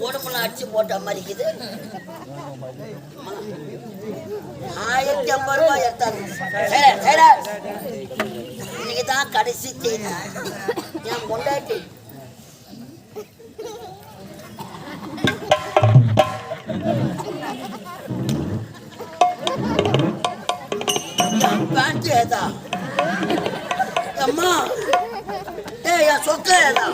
உடம்புல அடிச்சு போட்ட மாதிரிக்குது. 1050 ரூபாய் எடுத்தாரு. இன்னைக்குதான் கடைசி தேதி. என் பொண்டாட்டி பேண்ட் ஏதா அம்மா என் சொக்க ஏதா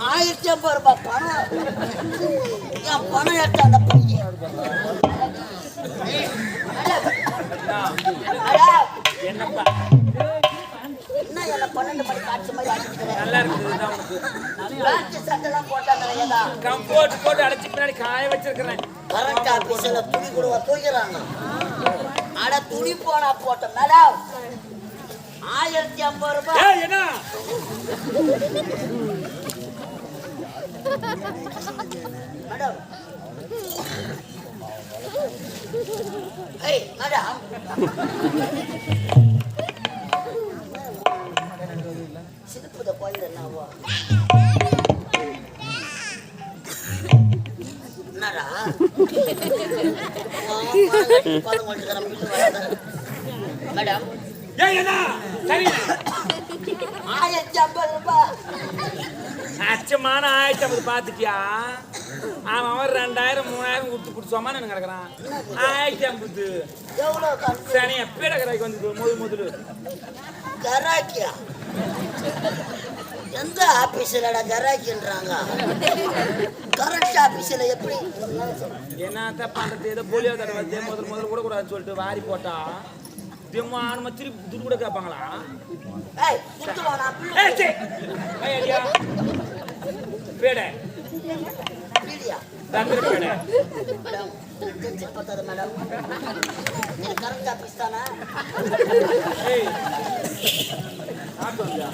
1050 ரூபாய் பணம். என் பணம் எடுத்த அந்த பையன் என்னப்பா என்ன என்ன 12 மணி காட்சி மாதிரி அடிச்சுக்கிறேன். நல்லா இருக்குது. சட்டெல்லாம் போட்டாங்க. கம்போர்ட் போட்டு அடைச்சி பின்னாடி காய வச்சிருக்கிறேன். கரண்ட் ஆபீஸ்ல துணி கொடுவா தூக்கிறாங்க. அட துணி போனா போட்ட மேடம் 1050 ரூபாய். என்ன மேடம் ஏய் மேடம் சிரிப்புத போயிடு என்னவோ என்னடா மேடம் என்ன சரி 1050 ரூபாய். அச்சமான 1050 பாத்துட்டியா? அவன் 2000 3000 கொடுத்து குடிச்சோமா நான் கிடக்குறான். 1050 எவ்வளவு சரி எப்பேட கராய்க்கு வந்து முதல்ல கராக்கியா? எந்த ஆபீஸ்லடா கராக்கின்றாங்க? கரண்ட் ஆபீஸ்ல எப்படி என்னத்த பண்றது? ஏதோ போலியோ தடவை வந்து முதல்ல கூட கூடாது சொல்லிட்டு வாரி போட்டா திம்மா ஆனமா திருப்பி துடு கூட கேட்பாங்களா? ஏய் குத்துவானா? ஏய் சே ஏய் அடியா பேடே பீடியா தந்திர பேடே மேடம் தெரிஞ்சு பார்த்தா மேடம் நீ கரண்ட் ஆபீஸ் தானா? ஏய் ஆட்டோயா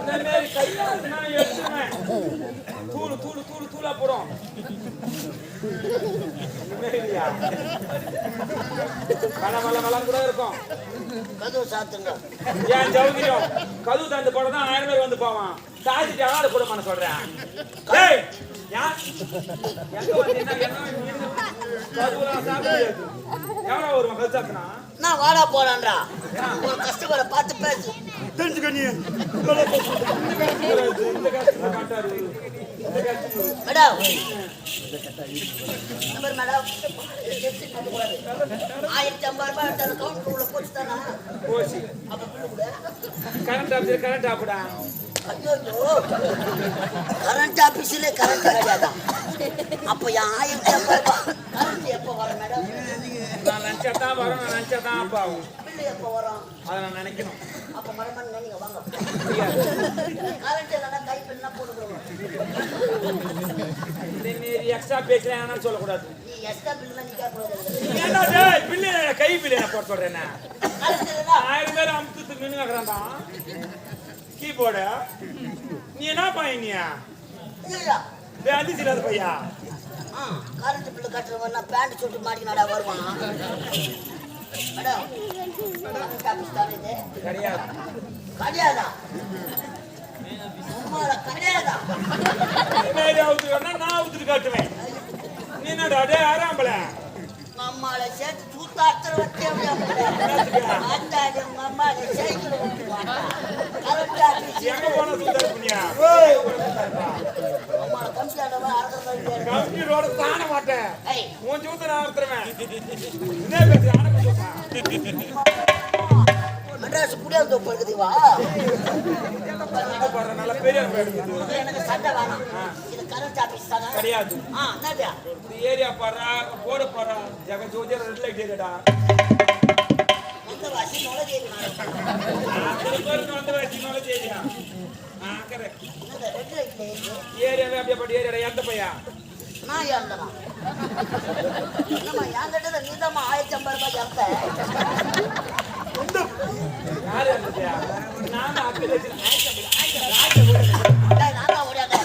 இந்த மாதிரி கையா நான் எடுத்துறேன். தூளா போறோம். மேலியா மல கூட இருக்கும். கதவு சாத்துங்க. ஏன் ஜவுகியம் கதவு தந்து போட தான் 1000 பேர் வந்து போவான். சாத்திட்டு ஆள கூட பண்ண சொல்றேன். ஏய் யா எங்க வந்தீனா என்ன கதவுல சாப்பிடு. எவனா ஒரு மகள் சாத்துனா நான் வாடா போறான்டா. ஒரு கஸ்டமரை பார்த்து பேசு. தெரிஞ்சுக்க நீ. இந்த கஸ்டமர் மாட்டாரு. மேடம் நம்பர் மேடம் 1050 ரூபாய் எடுத்தாலும் கவுண்டர் உள்ள போச்சு தானா? போச்சு. அப்ப பில்லு கூட கரண்ட் ஆஃப்டா. ஐயோ கரண்ட் ஆபீஸ்ல கரண்ட் கிடையாதா? அப்ப 1050 ரூபாய் கரண்ட் எப்போ வரும் மேடம்? நான் நினைச்சதான் வரும். நான் நினைச்சதான் அப்ப ஆகும். பில்லு எப்போ வரும்? அதை நான் நினைக்கணும். அப்ப மறுபடியும் நீங்க வாங்க. கரண்ட் இல்லைன்னா கை பின்னா போட்டுக்கணும். எக்ஸ்ட்ரா பேசுறேன் சொல்லக்கூடாது. நீ எக்ஸ்ட்ரா பில்லுனா நீ கேட்கக்கூடாது. ஏன்னா டேய் பில்லு கை பில்லு என்ன போட சொல்றேன்னா? 1000 பேர் அமுத்துக்கு நின்னு கேக்குறான்டா. கீபோர்டு நீ என்ன பையனியா? இல்ல டேய் அது சிலாத பையா. கரண்ட் பில்லு கட்டுறவன் நான் பேண்ட் சுட்டு மாட்டினாடா வருவான். மேடம் கரண்ட் ஆபீஸ் தானே இது? கிடையாது. கிடையாதா? உம்மால கிடையாதா? மேல அவுத்துறனா நான் அவுத்துட்டு காட்டுவேன். நீ என்னடா டேய் ஆராம்பல. அம்மால சேர்த்து தூத்தாத்துற வச்சே அப்படியே மாட்டாடி அம்மால சைக்கிள் ஓட்டுவாங்க. கரண்ட் ஆபீஸ் எங்க போன தூத்தற புனியா? அம்மால கம்ப்யூட்டர்ல அரகற கம்ப்யூட்டரோட தான மாட்டேன். ஏய் உன் ஜூத்த நான் அறுத்துறேன். என்ன பேசி அடக்கு சொல்றா. மெட்ராஸ் புடியா தோப்பு இருக்குது வா. நல்ல பெரிய எடுத்து எனக்கு சண்டை வேணாம். இது கரண்ட் ஆபீஸ் தானா? கிடையாது. என்னது? இந்த ஏரியா பாறா போடு பாறா ஜக ஜோஜே ரெட் லைட் ஏரியாடா. இந்த வாசி நோலஜேரி அந்த வாசி நோலஜ் ஏரியா. கரெக்ட். இந்த ரெட் லைட் ஏரியாவே அப்படியே படி ஏரியாடா எந்த பையா? நான் ஏந்தனா. நம்ம ஏங்கட்டத நீதமா 1050 ரூபாய் ஏந்த. யாரு ஏந்தயா? நான் அப்ளிகேஷன் 1050 டேய் நான் தான் ஓடியாங்க.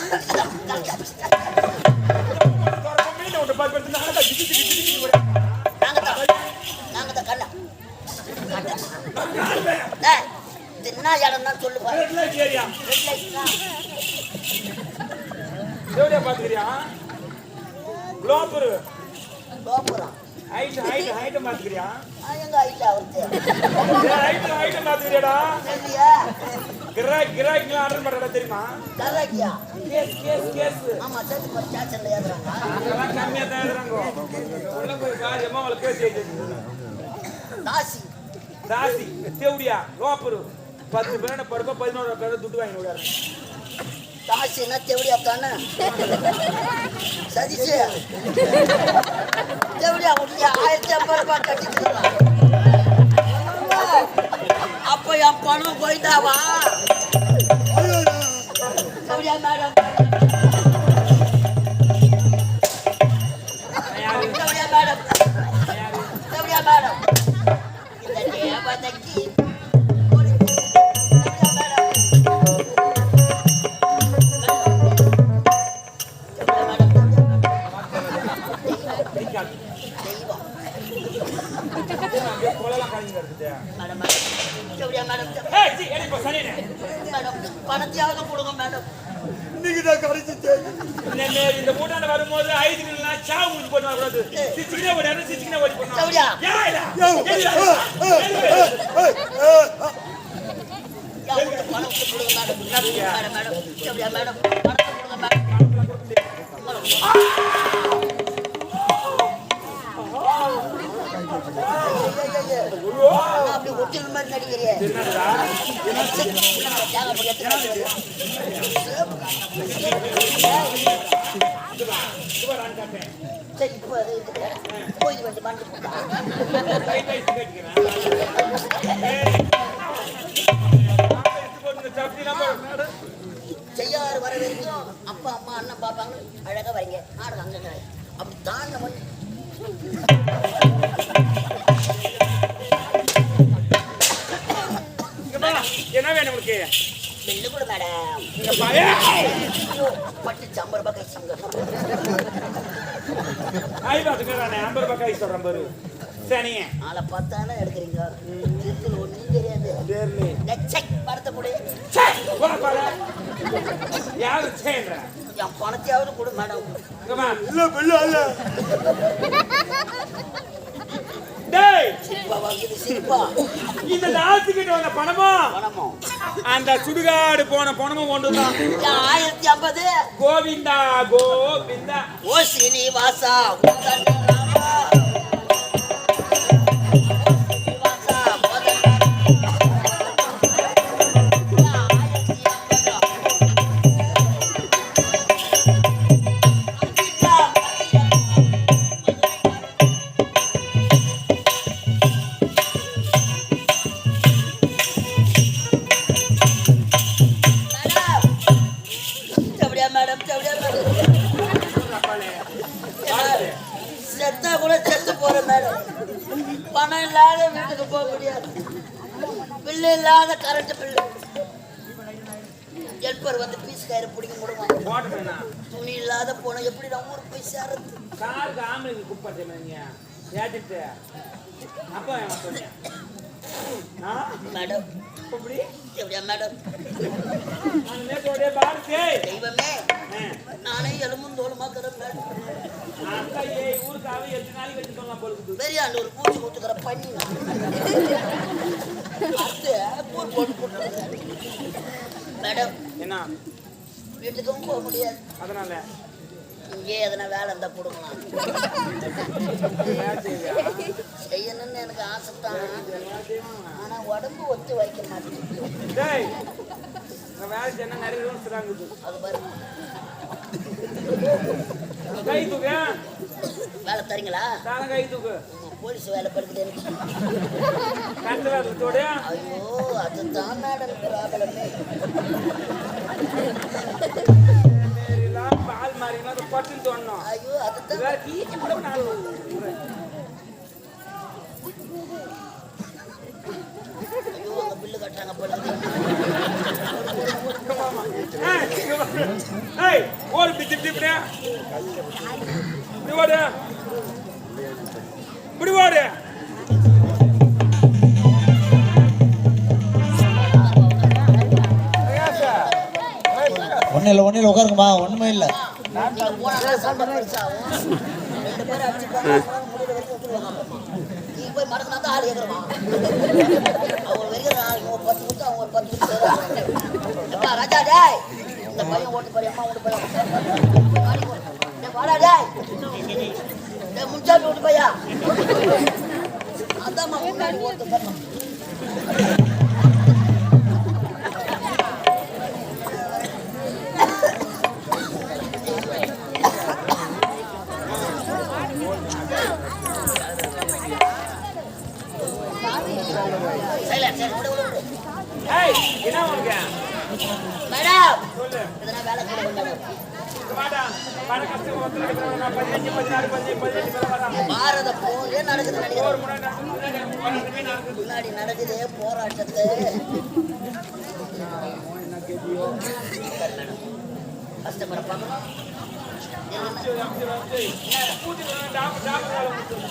நாங்க பார்த்து சொல்லு பாரு. Red light area red light தான். தேவடியா பாத்துக்கிறியா குளோபர் கோபுரம். ஹைட் பாத்துக்கிறியா எங்க ஹைட் ஆகுது? ஹைட் பாத்துக்கிறியாடா சரியா? கிராக்கிலாம் ஆர்டர் பண்றடா தெரியுமா? கரெக்டியா? கேஸ் ஆமா, சரி பர் ஸ்டேஷன்ல ஏத்துறாங்க. அதெல்லாம் கம்மியா தான் ஏத்துறாங்க. உள்ள போய் காரியமா அவளை கேஸ் ஏத்துது. தாசி தேவடியா குளோபர் 10 பேரோட பருப்ப 11 பேரோட துட்டு வாங்கி விடாரு. தாசி என்ன தேவடியா தானே? சதிச்சு தேவடியா உடைய 1500 ரூபாய் கட்டிக்கலாம். அப்ப என் பணம் போயிட்டாவா? தேவடியா மேடம், தேவடியா மேடம், தேவடியா மேடம், இந்த தேவதைக்கு பணத்தையாவது கொடுங்க மேடம். இந்த மூட்டாண்ட வரும்போது 5 நிமிஷம் சாவு முடிச்சு போட்டு வரக்கூடாது. சிச்சிக்கினே ஓடி போனா பணம் கொடுங்க மேடம். மேடம் மேடம் பணத்தை கொடுங்க மேடம். அப்படி ஒட்டில் மாதிரி நடிக்கிறீங்க. சரி இப்போ போய் வந்து மண்டு செய்யாறு வர வரைக்கும் அப்பா அம்மா அண்ணன் பாப்பாங்க அழகா வரீங்க. நாடகம் அங்க அப்படி தாண்ட மண் என்ன வேணும் உங்களுக்கு? பில்லு கூட மேடம். பட்டு 50 ரூபாய் கைச்சாங்க. 50 ரூபாய் கை சொல்றேன் பாரு. சரிங்க ஆளை பார்த்தானே எடுக்கிறீங்க. இதுல ஒன்றும் தெரியாது. செக் படத்தை கொடு. யாரு செய்யற? என் பணத்தையாவது கொடு மேடம். இல்ல பில்லு இல்ல. டேய் சிரிப்பா இந்த லாஸ்ட்கிட்ட வந்த பணமோ அந்த சுடுகாடு போன பணமும் ஒன்றுதான். 1050 கோவிந்தா கோவிந்தா ஓ ஸ்ரீனிவாசா செத்தா கூட செத்து போற மேடம். பணம் இல்லாத வீட்டுக்கு போக முடியாது. பில்லு இல்லாத கரண்ட் பில்லு. ஹெல்பர் வந்து பீஸ் கயிறு பிடிக்க முடியுமா? துணி இல்லாத போன எப்படி நம்ம ஊருக்கு போய் சேர்றது? மேடம் எப்படியா மேடம்? தெய்வமே நானே எலும்பும் தோலுமாக்கிறேன் மேடம். பெரியாண்டூர் பூச்சி கொடுத்துக்கிற பண்ணி மேடம். என்ன வீட்டுக்கும் போக முடியாது. அதனால இங்கே எதனா வேலை இருந்தா கொடுக்கலாம். செய்யணும்னு எனக்கு ஆசைத்தான். ஆனா உடம்பு ஒத்து வைக்க மாட்டேங்குது. வேலை செய்ய நிறைய ரூல்ஸ் தாங்குது. அது பாருங்க கை தூக்கு. வேலை தரீங்களா? கை தூக்கு. போலீஸ் வேலை படுக்குது. ஐயோ அதுதான் மேடம் ப்ராப்ளமே. பால் மாறினா பட்டுன்னு தோணும். ஐயோ அதுதான் ஐயோ அங்க பில்லு கட்டுறாங்க படுக்குது. ஒரு பிச்சு பிடிப்பா இப்படி ஓடு. இல்லை ஒன்றும் இல்லை உட்காருங்கம்மா ஒன்றுமே இல்லை. நீங்க போனா சண்டை பெருசாகும். 2 பேரும் அடிச்சுப்பாங்க. முடியல வரைக்கும் விட்டுருவாங்க. நீங்க போய் மடக்குனா தான் ஆள் ஏறுவான். அவங்க வெறும் ஆள் 10 கொடுத்து அவங்க ஒரு 10 கொடுத்து ஏறுவாங்க. ராஜா டேய் இந்த பையன் ஓட்டு போய் அம்மா ஓட்டு போய் வாடா டேய் டேய் முஞ்சாமி ஓட்டு போயா அதான் முன்னாடி ஓட்டு பண்ணணும். என்ன உனக்கு மேடம் சொல்லு இதெல்லாம் வேலை கிடையாது. வாடா வர கஷ்டம் வந்து 15 16 17 18 வரா பாரத போரே நடக்குது ஒரு நடிகர் முன்னாடி முன்னாடி நடக்குது போராட்டத்தை கஷ்டப்பட பார்க்கணும்.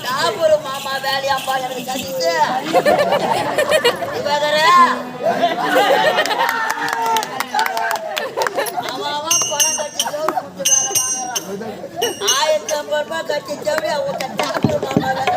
டாபுரு மாமா வேலையாப்பா எனக்கு சதிச்சு அவன் பணம் கட்டி சோறு கொடுத்து வேலை வாங்குறான். 1500 ரூபாய் கட்டி சோறு அவங்க டாபுரு மாமா வேலை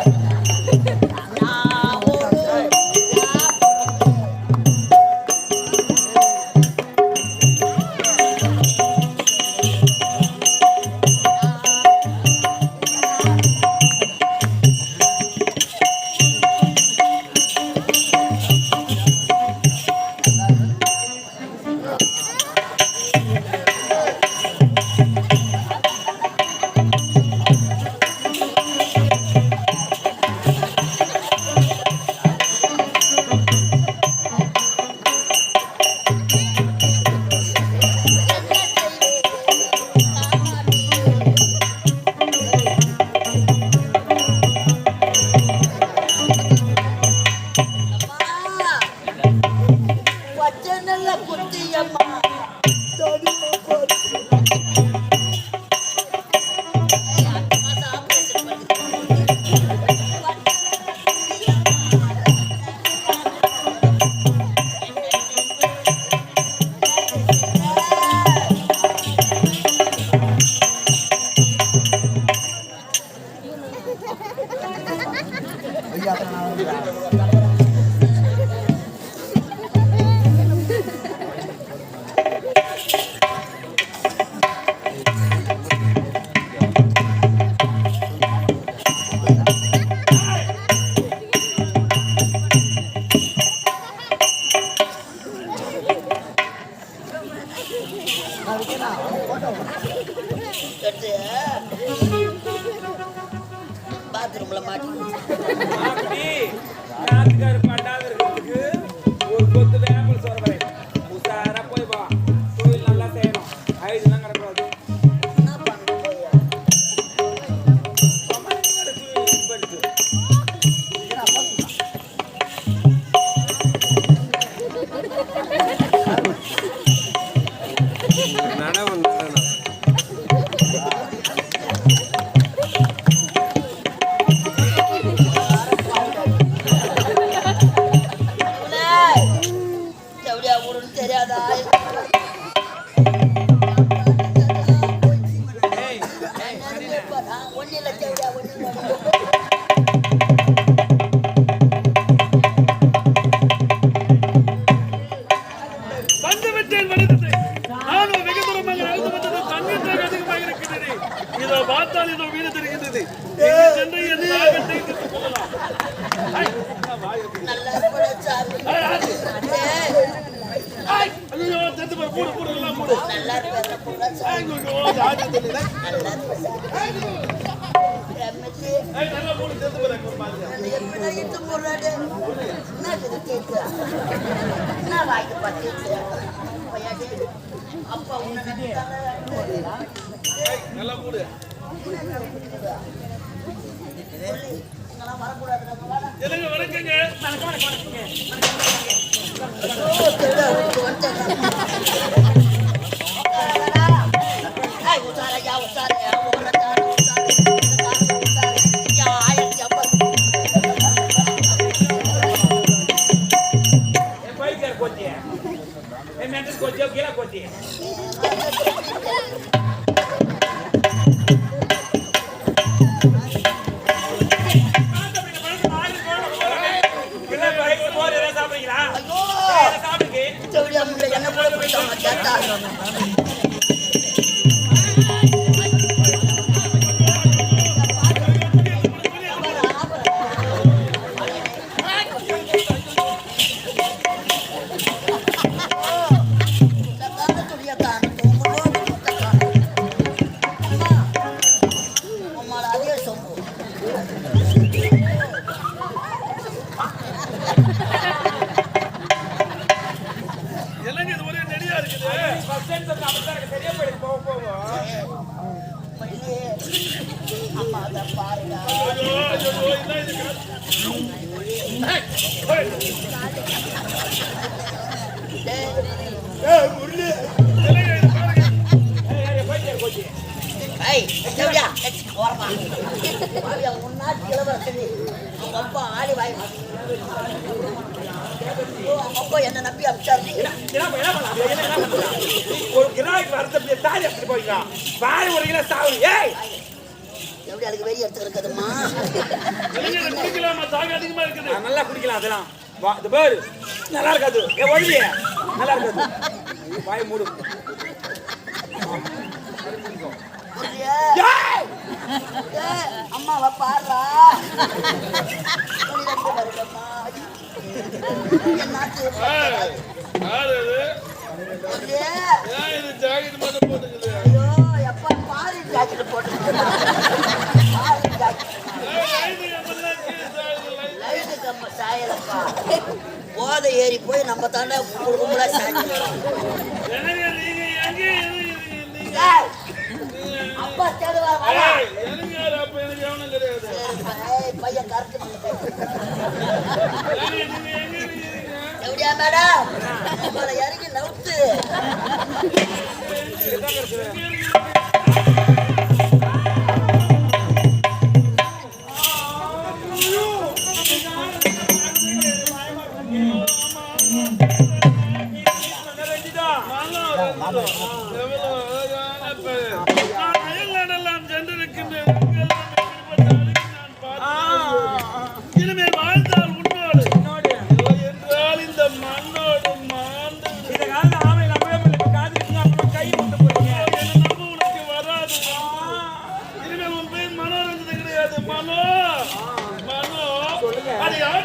பாத்ரூம்ல மாட்டி நாட்டுக்காரு பண்டாத இருக்கிறதுக்கு ஒரு கொத்து வேப்பல் சொல்ற உசாரா போய் வா தொழில் நல்லா செய்யணும் ஐதுலாம் கிடக்கூடாது என்ன பண்ணுவோம் தெரியாதா ஒன்னில தேவையா வந்துவிட்டேன் மனிதத்தை நானும் வெகு தூரமாக நடந்து வந்தது தண்ணீர் தேவை அதிகமாக இருக்கின்றது. இதோ பார்த்தால் இதோ வீடு தெரிகின்றது. எங்கு சென்று என் நாகத்தை சொல்லலாம். நல்லா படைச்சாரு ஐயோ தெரிந்து போய் மூடு மூடு எல்லாம் மூடு. நல்லா இருப்பேன் ஐயோ ஜாதி தெரியல. நல்லா இருப்பேன் நல்லா மூடு தெரிந்து போய் பாருங்க. எப்படின்னா இட்டு போடுறாரு என்ன கேட்கு என்ன வாய்க்கு பார்த்து அப்பா உன்னை நல்லா மூடு. வரக்கூடாது எனக்கு வணக்கங்க. कोची है मैं मेंटल कोची हो गया कोची है ஏய் எப்படியா ஓரமா பாவியா முன்னாடி இளவரசனி உங்க அப்பா ஆளி வாய் அப்பா என்ன நம்பி அமிச்சாரு என்ன பண்ணலாம் ஒரு கிராய்க்கு வரது தாலி அப்படி போய்க்கலாம் வாய் ஒரு கிலோ சாவு ஏய் எப்படி அதுக்கு வெளியே எடுத்து இருக்குதுமா குடிக்கலாமா தாங்க அதிகமா இருக்குது நல்லா குடிக்கலாம் அதெல்லாம் இது பேரு நல்லா இருக்காது ஏ ஒழிய நல்லா இருக்காது வாய் மூடு அம்மாவா பாடுறா ஐயோ எப்பா பாரி ஜாக்கெட் போட்டு சாயலப்பா போதை ஏறி போய் நம்ம தாண்டா குடும்பலா சாய்க்கலாம் அப்பா தேடுவா பையன் கருத்து எப்படியா மேடம் உங்களை இறங்கி நவுத்து இனிமேல் வாழ்ந்தால் உன்னோடு என்றால் இந்த மண்ணோடு மாண்டு இந்த காலத்துல ஆமை நம்மளே காத்திருக்கீங்க அப்புறம் கை கொண்டு போறீங்க நம்ப உனக்கு வராது இனிமேல் உன் பேர் மனோ இருந்தது கிடையாது மனோ மனோ அது யார்